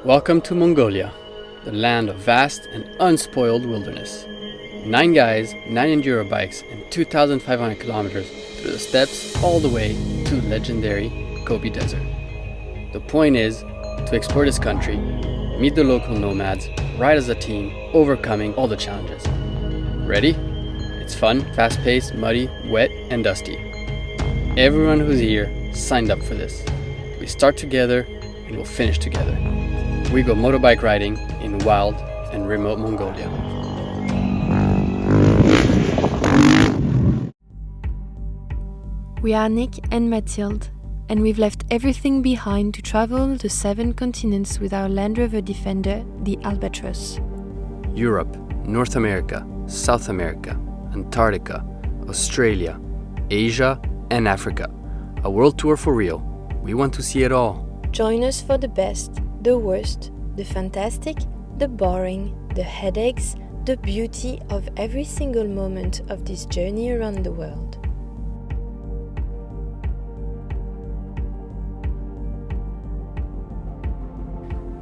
Welcome to Mongolia, the land of vast and unspoiled wilderness. 9 guys, 9 enduro bikes, and 2,500 kilometers through the steppes all the way to legendary Gobi Desert. The point is to explore this country, meet the local nomads, ride as a team, overcoming all the challenges. Ready? It's fun, fast-paced, muddy, wet, and dusty. Everyone who's here signed up for this. We start together and we'll finish together. We go motorbike riding in wild and remote Mongolia. We are Nick and Mathilde, and we've left everything behind to travel the 7 continents with our Land Rover Defender, the Albatross. Europe, North America, South America, Antarctica, Australia, Asia, and Africa. A world tour for real. We want to see it all. Join us for the best, the worst, the fantastic, the boring, the headaches, the beauty of every single moment of this journey around the world.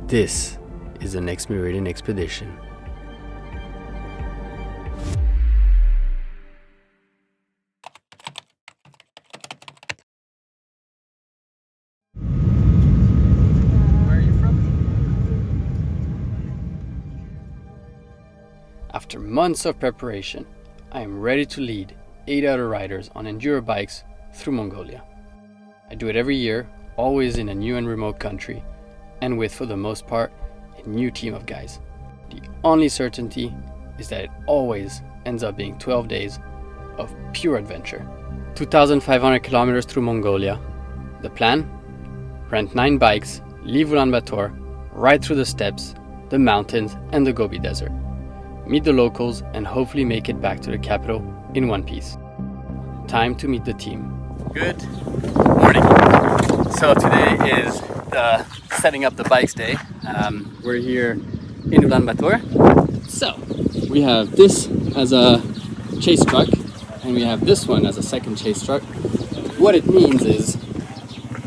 This is the next Meridian expedition. After months of preparation, I am ready to lead 8 other riders on enduro bikes through Mongolia. I do it every year, always in a new and remote country, and with, for the most part, a new team of guys. The only certainty is that it always ends up being 12 days of pure adventure. 2,500 kilometers through Mongolia. The plan? Rent 9 bikes, leave Ulaanbaatar, ride through the steppes, the mountains, and the Gobi Desert. Meet the locals and hopefully make it back to the capital in one piece. Time to meet the team. Good morning. So today is the setting up the bikes day. We're here in Ulaanbaatar. So we have this as a chase truck and we have this one as a second chase truck. What it means is,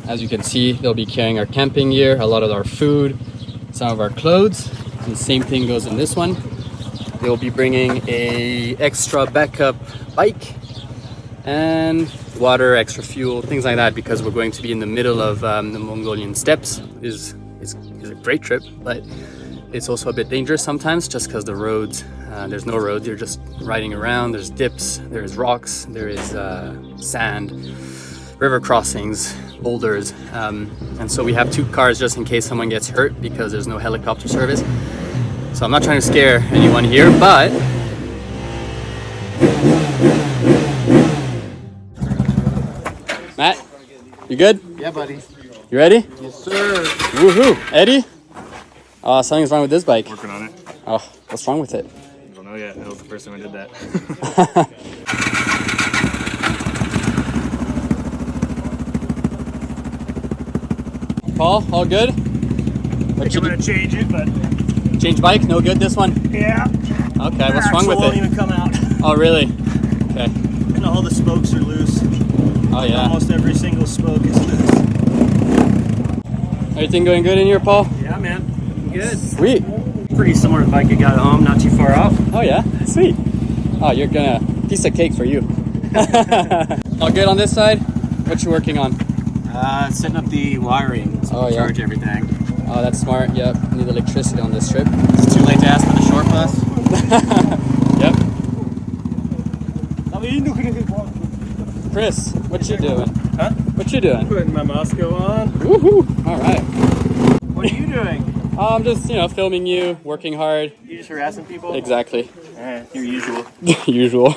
as you can see, they'll be carrying our camping gear, a lot of our food, some of our clothes, and the same thing goes in this one. They'll be bringing a extra backup bike and water, extra fuel, things like that, because we're going to be in the middle of the Mongolian steppes. It's a great trip, but it's also a bit dangerous sometimes just because the roads, there's no roads, you're just riding around, there's dips, there's rocks, there is sand, river crossings, boulders, and so we have 2 cars just in case someone gets hurt because there's no helicopter service. So I'm not trying to scare anyone here, but Matt, you good? Yeah, buddy. You ready? Yes, sir. Woohoo! Eddie? Something's wrong with this bike. Working on it. Oh, what's wrong with it? I don't know yet. That was the first time I did that. Paul, all good? I think I'm gonna change it, but Change bike? No good, this one? yeah. Okay, what's wrong with won't it? even come out. Oh, really? Okay. And all the spokes are loose. Oh, yeah. Almost every single spoke is loose. Everything going good in here, Paul? Yeah, man. Good. Sweet. Pretty similar to the bike I got at home, not too far off. Oh, yeah? Sweet. Oh, you're gonna... Piece of cake for you. All good on this side? What you working on? Setting up the wiring, so Oh, yeah. charge everything. Oh, that's smart. Yep. Need electricity on this trip. It's too late to ask for the short bus. Yep. Chris, what you doing? Huh? What you doing? Putting my Moscow on. Woohoo! All right. What are you doing? I'm just, filming you, working hard. You just harassing people? Exactly. Your usual. Usual.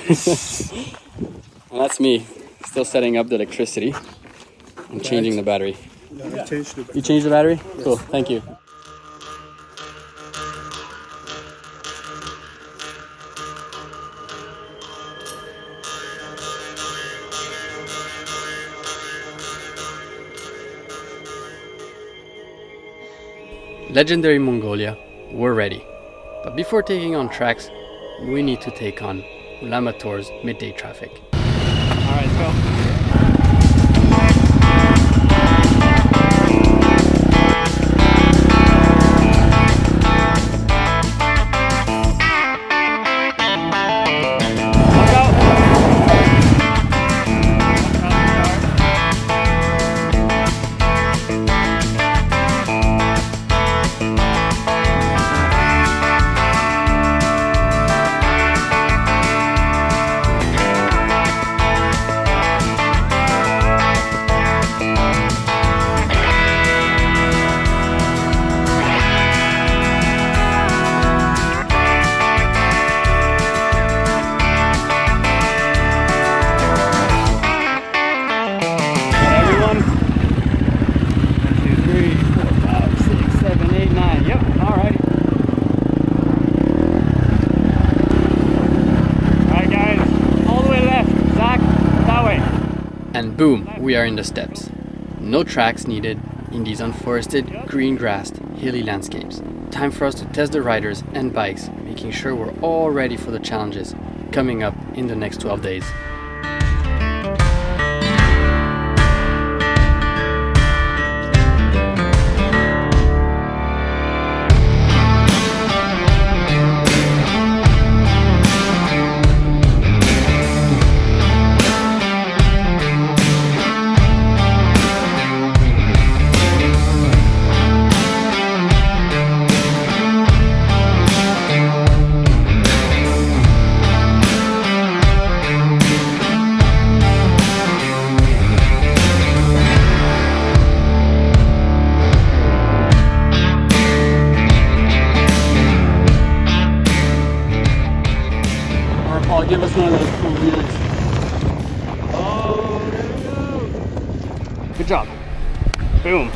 And that's me, still setting up the electricity and changing the battery. You changed the battery? Cool, thank you. Legendary Mongolia, we're ready. But before taking on tracks, we need to take on Ulaanbaatar's midday traffic. Alright, let's go. boom, we are in the steppes. No tracks needed in these unforested, green-grassed, hilly landscapes. Time for us to test the riders and bikes, making sure we're all ready for the challenges coming up in the next 12 days. Give us one of those cool wheelies. Oh, there we go. Good job. Boom.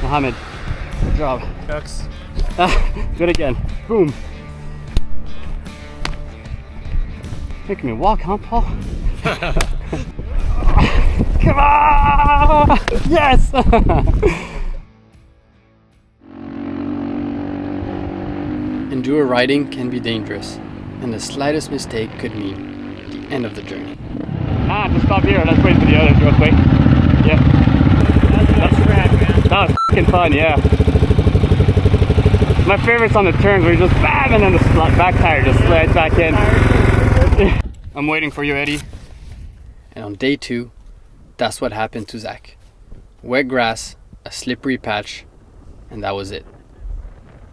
Mohammed. Good job. Ducks. Do it again. Boom. Making me walk, huh, Paul? Come on! Yes! Enduro riding can be dangerous, and the slightest mistake could mean the end of the journey. Just stop here. Let's wait for the others real quick. Yeah. That's rad, man. That was fucking fun, yeah. My favorite's on the turns where you just bam and then the back tire just slides back in. I'm waiting for you, Eddie. And on day 2, that's what happened to Zach. Wet grass, a slippery patch, and that was it.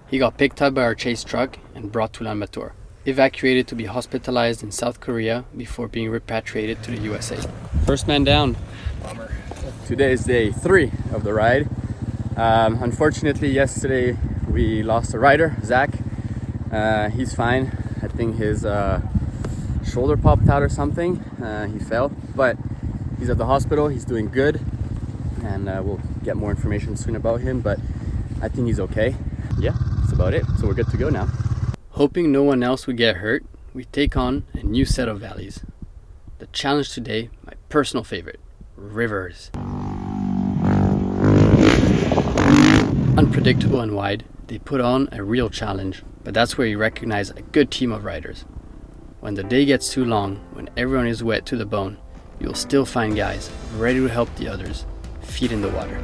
He got picked up by our chase truck and brought to Ulaanbaatar, evacuated to be hospitalized in South Korea before being repatriated to the USA. First man down. Bummer. Today is day 3 of the ride. Unfortunately, yesterday we lost a rider, Zach. He's fine. I think his shoulder popped out or something. He fell, but he's at the hospital. He's doing good, and we'll get more information soon about him, but I think he's okay. Yeah, that's about it. So we're good to go now. Hoping no one else would get hurt, we take on a new set of valleys. The challenge today, my personal favorite, rivers. Unpredictable and wide, they put on a real challenge, but that's where you recognize a good team of riders. When the day gets too long, when everyone is wet to the bone, you'll still find guys ready to help the others, feet in the water.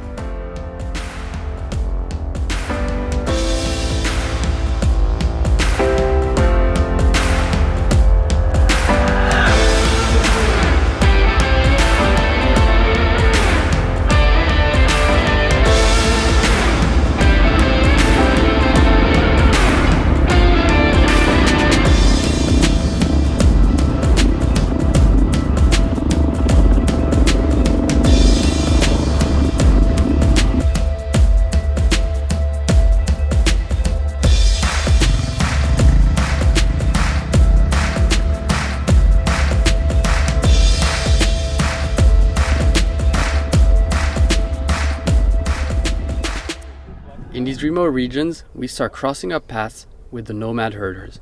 In these remote regions, we start crossing up paths with the Nomad herders.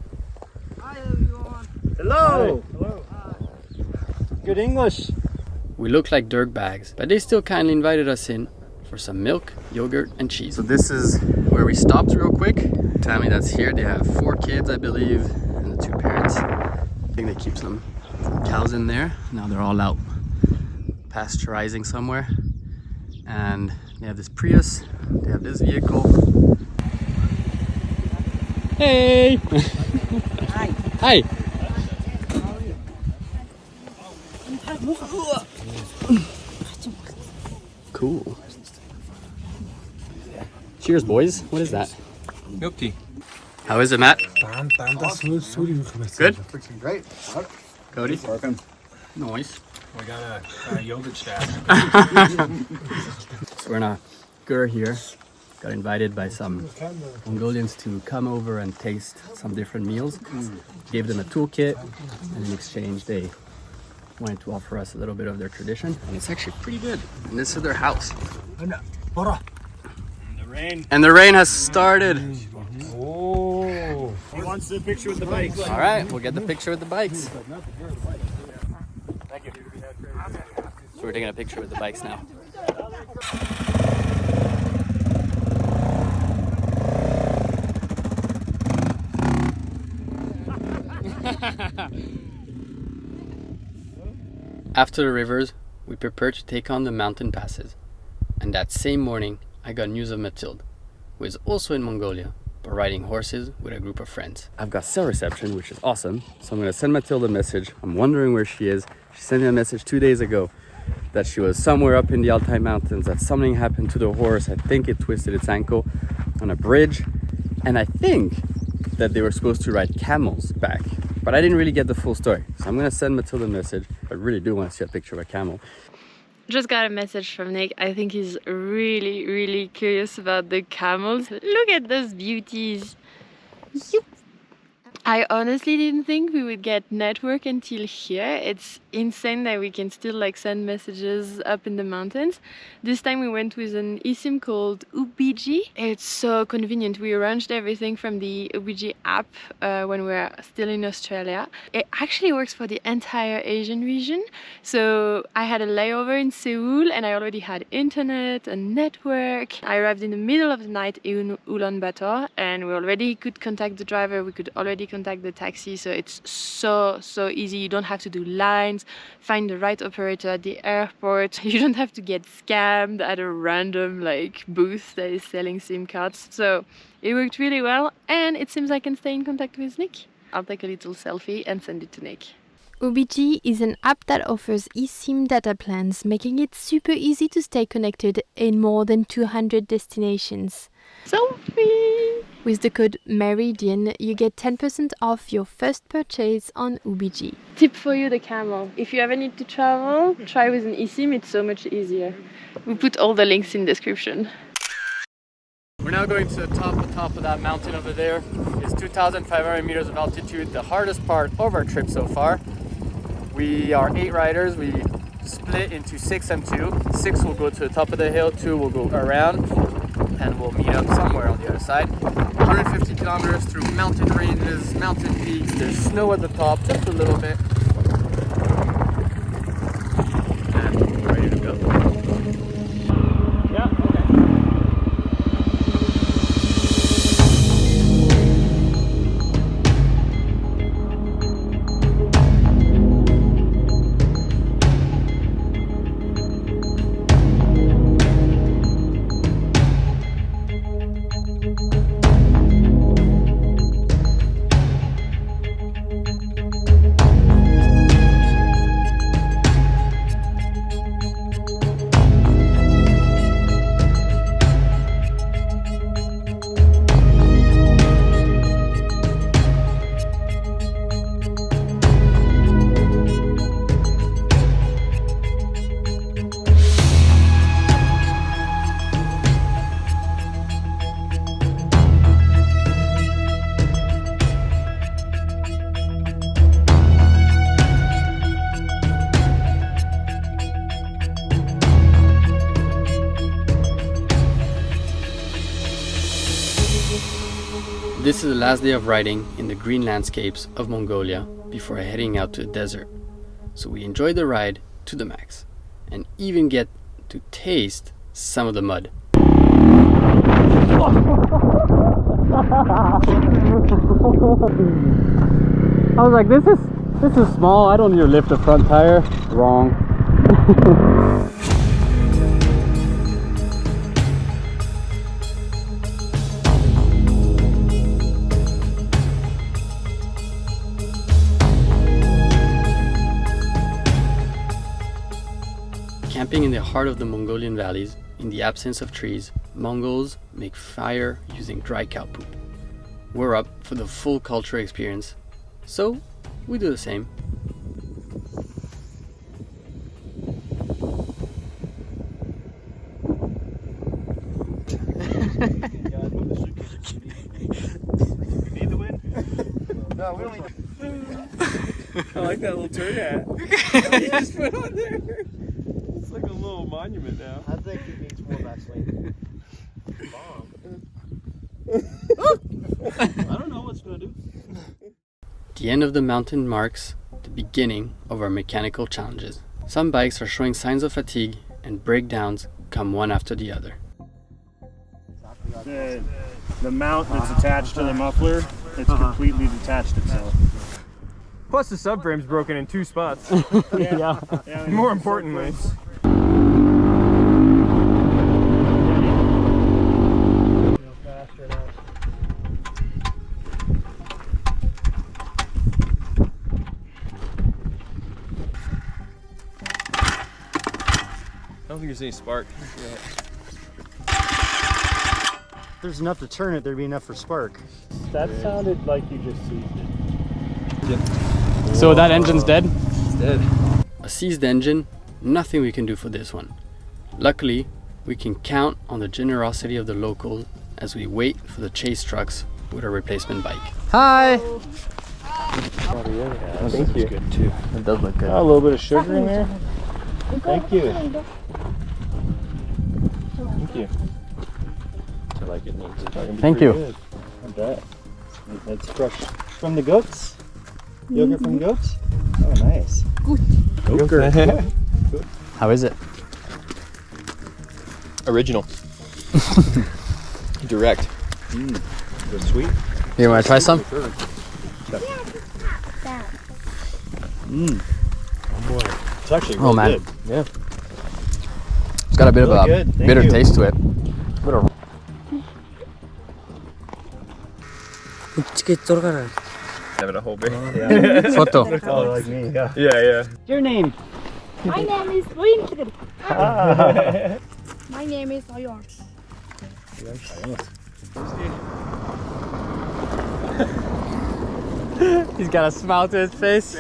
Hi everyone. Hello. Hi. Hello. Good English. We look like dirtbags, but they still kindly invited us in for some milk, yogurt, and cheese. So this is where we stopped real quick. The family that's here, they have 4 kids, I believe, and the 2 parents. I think they keep some cows in there. Now they're all out pasteurizing somewhere. And they have this Prius, they have this vehicle. Hey! Hi. Hi! Cool. Cheers, boys. What is that? Milk tea. How is it, Matt? Good? Freaking great. Cody? Working. Nice. We got a yogurt stash. So we're in a gur here. Got invited by some Mongolians to come over and taste some different meals. Gave them a toolkit, and in exchange they wanted to offer us a little bit of their tradition. And it's actually pretty good. And this is their house. And the rain has started. Oh. He wants the picture with the bikes. All right, we'll get the picture with the bikes. Thank you. So we're taking a picture with the bikes now. After the rivers, we prepared to take on the mountain passes. And that same morning, I got news of Mathilde, who is also in Mongolia, but riding horses with a group of friends. I've got cell reception, which is awesome. So I'm gonna send Mathilde a message. I'm wondering where she is. She sent me a message 2 days ago that she was somewhere up in the Altai Mountains, that something happened to the horse. I think it twisted its ankle on a bridge. And I think that they were supposed to ride camels back. But I didn't really get the full story. So I'm gonna send Mathilde a message. I really do want to see a picture of a camel. Just got a message from Nick. I think he's really curious about the camels. Look at those beauties. Yup. I honestly didn't think we would get network until here. It's insane that we can still like send messages up in the mountains. This time we went with an eSIM called UBG. It's so convenient. We arranged everything from the UBG app when we were still in Australia. It actually works for the entire Asian region. So I had a layover in Seoul and I already had internet and network. I arrived in the middle of the night in Ulaanbaatar and we already could contact the driver. We could already contact the taxi, so it's so easy. You don't have to do lines, find the right operator at the airport. You don't have to get scammed at a random like booth that is selling SIM cards. So it worked really well and it seems I can stay in contact with Nick. I'll take a little selfie and send it to Nick. UBG is an app that offers eSIM data plans, making it super easy to stay connected in more than 200 destinations. Selfie! With the code MERIDIAN, you get 10% off your first purchase on UBG. Tip for you, the camel. If you ever need to travel, try with an eSIM, it's so much easier. We put all the links in the description. We're now going to the top of that mountain over there. It's 2,500 meters of altitude, the hardest part of our trip so far. We are 8 riders. We split into 6 and 2. 6 will go to the top of the hill, 2 will go around, and we'll meet up somewhere on the other side. 150 kilometers through mountain ranges, mountain peaks. There's snow at the top, just a little bit. And we're ready to go. Yeah, okay. This is the last day of riding in the green landscapes of Mongolia before heading out to the desert. So we enjoyed the ride to the max and even get to taste some of the mud. I was like, this is small. I don't need to lift the front tire. Wrong. Camping in the heart of the Mongolian valleys, in the absence of trees, Mongols make fire using dry cow poop. We're up for the full cultural experience, so we do the same. You need the wind? No, we don't need I like that little turd hat. You just put on there. It's like a little monument now. I think he needs more actually. I don't know what's gonna do. The end of the mountain marks the beginning of our mechanical challenges. Some bikes are showing signs of fatigue and breakdowns come one after the other. The mount that's attached to the muffler, it's completely detached itself. Plus the subframe's broken in 2 spots. Yeah. More importantly. I don't think there's any spark. If there's enough to turn it, there'd be enough for spark. That sounded like you just seized it. So that engine's dead? It's dead. A seized engine, nothing we can do for this one. Luckily, we can count on the generosity of the locals as we wait for the chase trucks with our replacement bike. Hi! Thank you. Good too. It does look good. A little bit of sugar in there. Thank you. Thank you. I like it. Thank you. Good. I bet. That's fresh from the goats. Yogurt from goats. Oh, nice. Yogurt. How is it? Original. Direct. Is it sweet? You want to try some? Oh boy. It's actually really man. good. Yeah. It's got a bit Really of a good. Thank bitter you. taste to it. Have it a whole bit. Photo. Oh, like me. Yeah. Yeah. Your name? My name is Winter. My name is Oyor. He's got a smile to his face.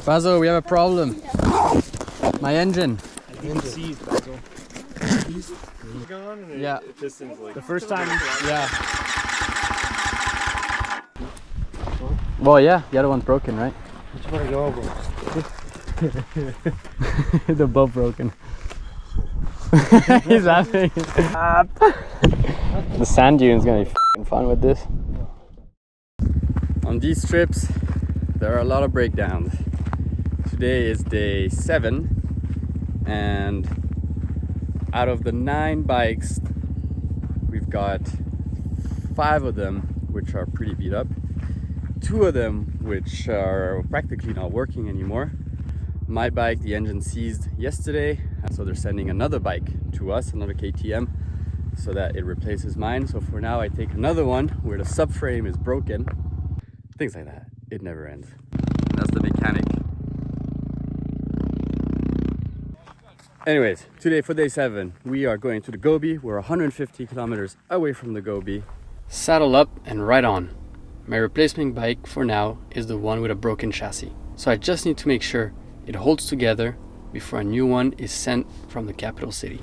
Basil, we have a problem. My engine. Seized, Basil. Gone and Yeah. it piston's like. The first time, yeah. Well, yeah, the other one's broken, right? They're both broken. He's laughing. The sand dune's gonna be f***ing fun with this. On these trips, there are a lot of breakdowns. Today is day 7, and out of the 9 bikes, we've got 5 of them which are pretty beat up, 2 of them which are practically not working anymore. My bike, the engine seized yesterday, and so they're sending another bike to us, another KTM, so that it replaces mine. So for now I take another one where the subframe is broken. Things like that. It never ends. That's the mechanic. Anyways, today for day 7, we are going to the Gobi. We're 150 kilometers away from the Gobi. Saddle up and ride on. My replacement bike for now is the one with a broken chassis. So I just need to make sure it holds together before a new one is sent from the capital city.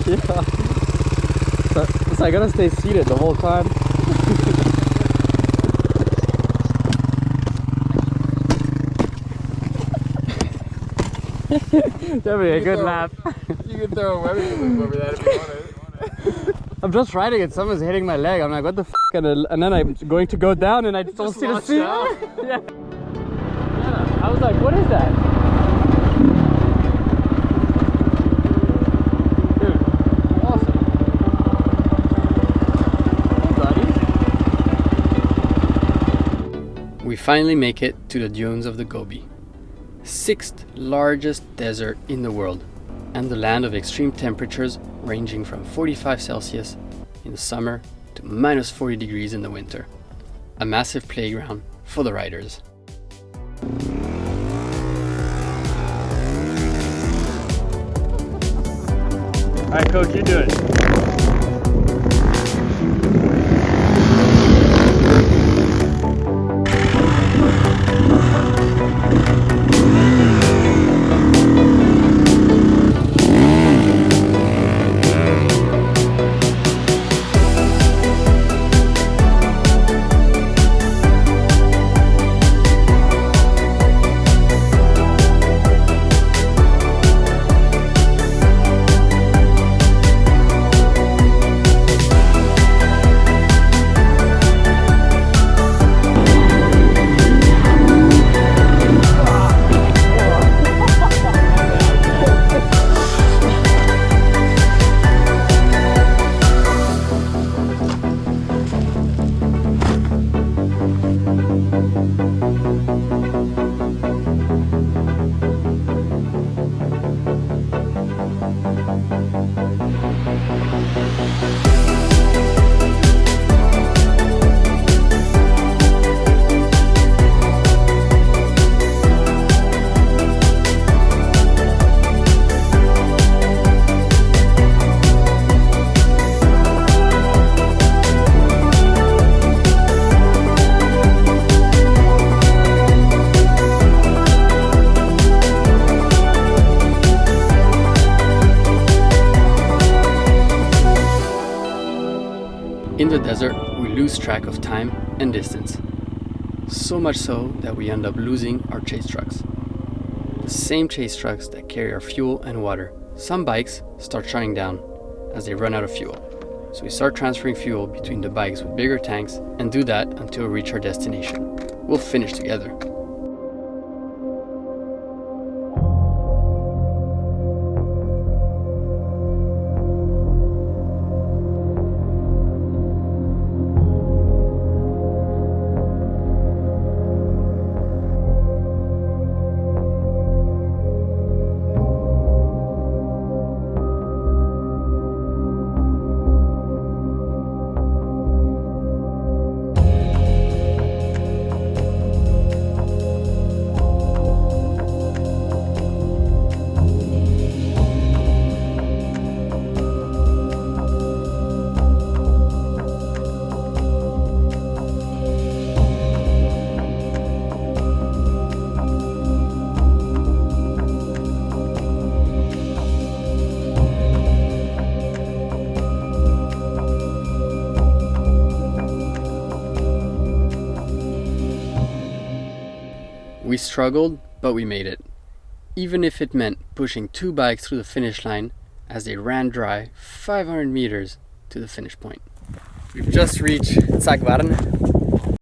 Yeah. So I gotta stay seated the whole time. That'd be a good lap. You can throw a webbing loop over that if you want it. I'm just riding it, someone's hitting my leg. I'm like, what the f? And then I'm going to go down and I don't see the seat. Yeah. I was like, what is that? Dude, awesome. Hey, buddy. We finally make it to the dunes of the Gobi. 6th largest desert in the world, and the land of extreme temperatures ranging from 45 Celsius in the summer to minus 40 degrees in the winter. A massive playground for the riders. Alright, Coach, you do it. In the desert, we lose track of time and distance. So much so that we end up losing our chase trucks. The same chase trucks that carry our fuel and water. Some bikes start shutting down as they run out of fuel. So we start transferring fuel between the bikes with bigger tanks and do that until we reach our destination. We'll finish together. We struggled, but we made it. Even if it meant pushing 2 bikes through the finish line as they ran dry 500 meters to the finish point. We've just reached Ulaanbaatar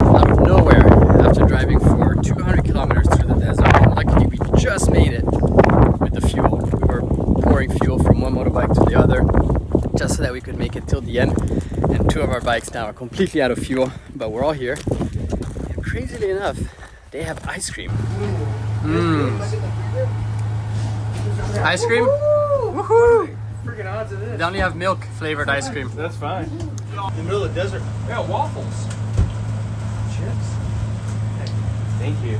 out of nowhere after driving for 200 kilometers through the desert. And luckily we just made it with the fuel. We were pouring fuel from one motorbike to the other just so that we could make it till the end. And 2 of our bikes now are completely out of fuel, but we're all here. And crazily enough, they have ice cream. Ice cream? Woohoo! Freaking odds of this. They only have milk flavored ice cream. That's fine. In the middle of the desert. Yeah, waffles. Chips. Hey, thank you.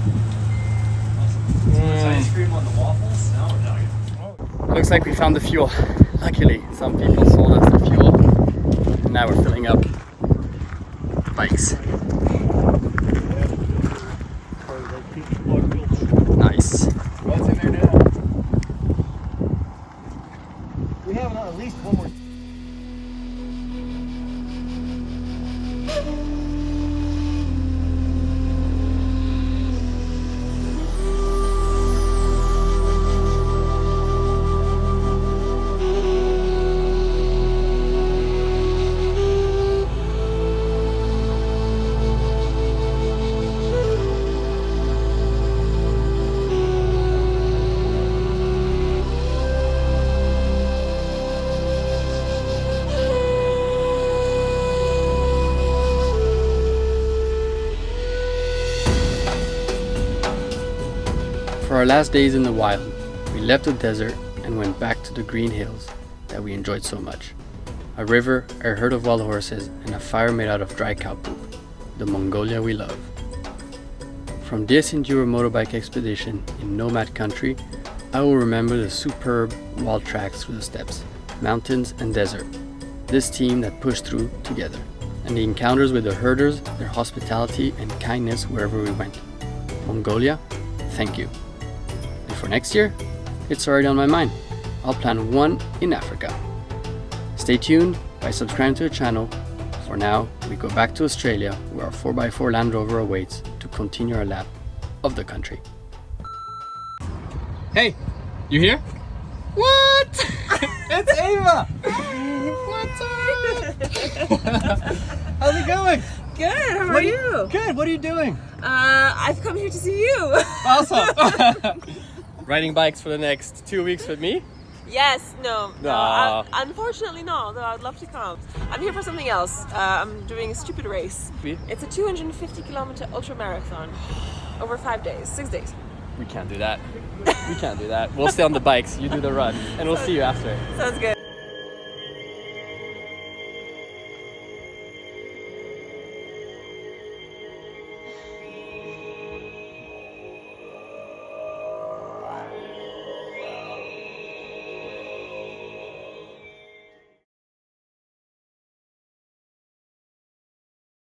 Ice cream on the waffles? Now we're talking. Looks like we found the fuel. Luckily, some people sold us the fuel. And now we're filling up the bikes. Nice. What's in there now? We have at least one more. For our last days in the wild, we left the desert and went back to the green hills that we enjoyed so much. A river, a herd of wild horses, and a fire made out of dry cow poop. The Mongolia we love. From this enduro motorbike expedition in Nomad country, I will remember the superb wild tracks through the steppes, mountains and desert. This team that pushed through together. And the encounters with the herders, their hospitality and kindness wherever we went. Mongolia, thank you. And for next year, it's already on my mind. I'll plan one in Africa. Stay tuned by subscribing to the channel. For now, we go back to Australia where our 4x4 Land Rover awaits to continue our lap of the country. Hey, you here? What? It's Ava! What's up? How's it going? Good, how are you? Good, what are you doing? I've come here to see you. Awesome! Riding bikes for the next 2 weeks with me? Yes, no. Aw. Unfortunately, no, though I'd love to come. I'm here for something else. I'm doing a stupid race. It's a 250-kilometer ultra marathon over 5 days, 6 days. We can't do that. We can't do that. We'll stay on the bikes, you do the run, and we'll see you after. Sounds good.